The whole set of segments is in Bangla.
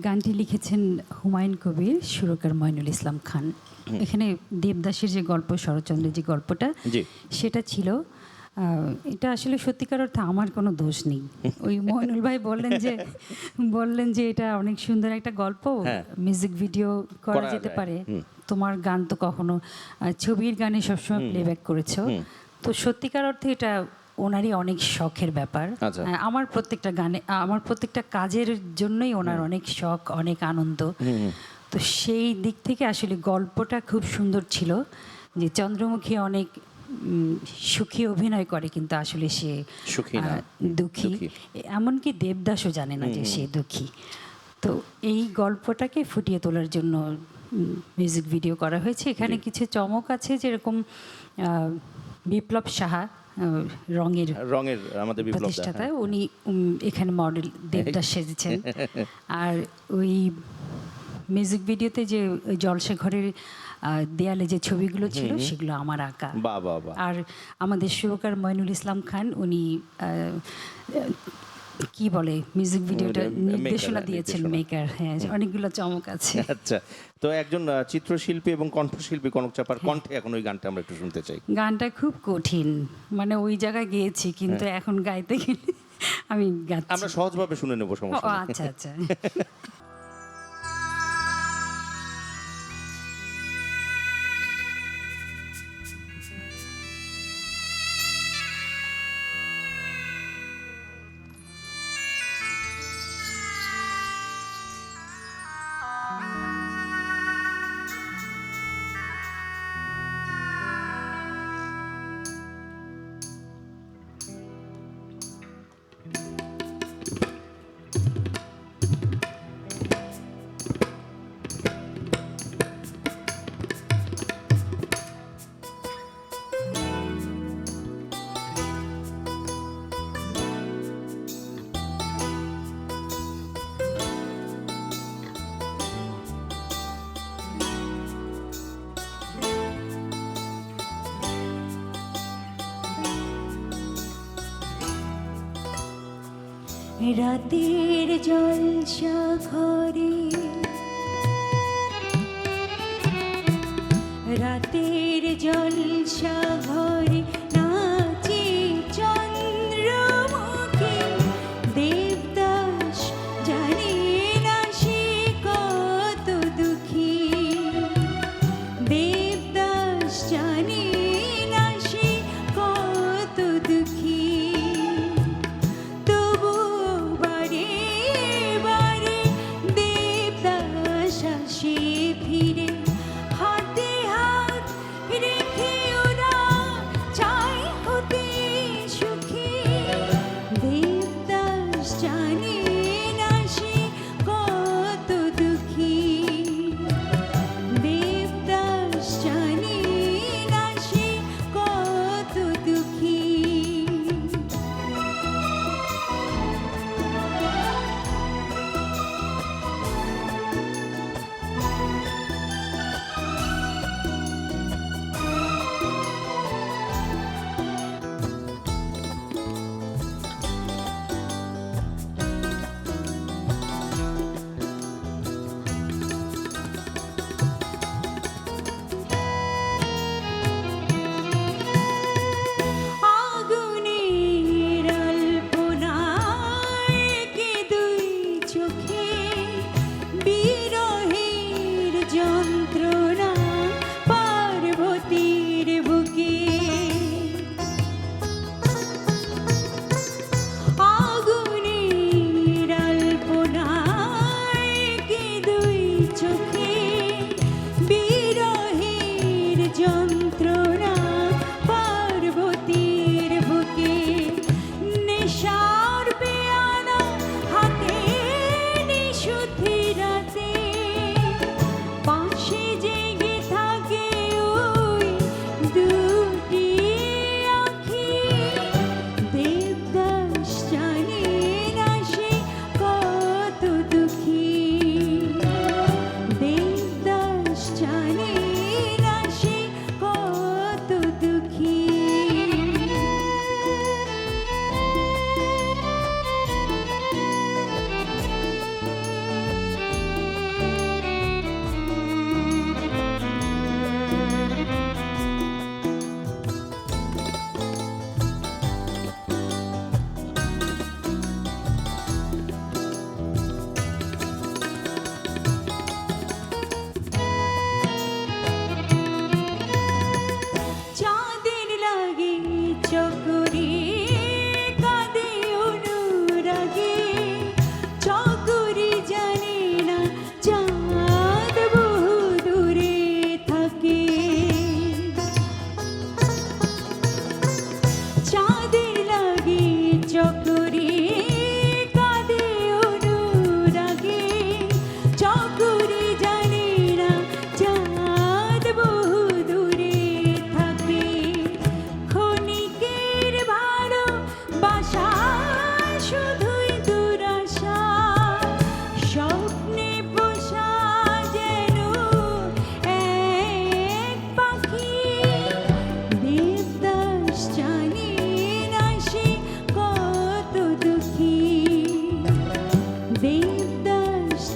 গানটি লিখেছেন হুমায়ুন কবির, সুরকার মঈনুল ইসলাম খান। এখানে দেবদাসের যে গল্প, শরৎচন্দ্রের যে গল্পটা, জি। সেটা ছিল এটা আসলে সত্যিকার অর্থে আমার কোনো দোষ নেই। ওই মঈনুল ভাই বললেন যে এটা অনেক সুন্দর একটা গল্প, হ্যাঁ। মিউজিক ভিডিও করা করা যেতে যায়। পারে। তোমার গান তো কখনো ছবির গানে সবসময় প্লেব্যাক করেছো, তো সত্যিকার অর্থে এটা ওনারই অনেক শখের ব্যাপার। আচ্ছা। আমার প্রত্যেকটা গানে, আমার প্রত্যেকটা কাজের জন্যই ওনার অনেক শখ, অনেক আনন্দ। তো সেই দিক থেকে আসলে গল্পটা খুব সুন্দর ছিল, যে চন্দ্রমুখী অনেক সুখী অভিনয় করে, কিন্তু আসলে সে সুখী না, দুঃখী। এমনকি দেবদাসও জানে না যে সে দুঃখী। তো এই গল্পটাকে ফুটিয়ে তোলার জন্য মিউজিক ভিডিও করা হয়েছে। এখানে কিছু চমক আছে, যেরকম বিপ্লব সাহা, রঙের আমাদের বিপ্লব দা, প্রতিষ্ঠাতা, উনি এখানে মডেল দেবদাস সেজেছেন। আর ওই মিউজিক ভিডিওতে যে জলসা ঘরের দেয়ালে যে ছবিগুলো ছিল, সেগুলো আমার আঁকা। বাহ বাহ বাহ। আর আমাদের সুরকার মঈনুল ইসলাম খান, উনি কি বলে মিউজিক ভিডিওটা নির্দেশনা দিয়েছেন, মেকার। হ্যাঁ, অনেকগুলো চমক আছে। আচ্ছা, তো একজন চিত্রশিল্পী এবং কণ্ঠশিল্পী কনক চাপার কণ্ঠে এখন ওই গানটা আমরা একটু শুনতে চাই। গানটা খুব কঠিন, মানে ওই জায়গায় গিয়েছি, কিন্তু এখন গাইতে গেলে আমি গাচ্ছি। আমরা সহজভাবে শুনে নেবো, ও সমস্যা নেই। আচ্ছা আচ্ছা। রাতের জলসা ঘরে, রাতের জলসা ঘরে নাচে চন্দ্রমুখী, দেবদাস জানে না সে কত দুঃখী, দেবদাস জানে না সে কত দুঃখী। ফিরে হাতে হাত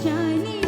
জানি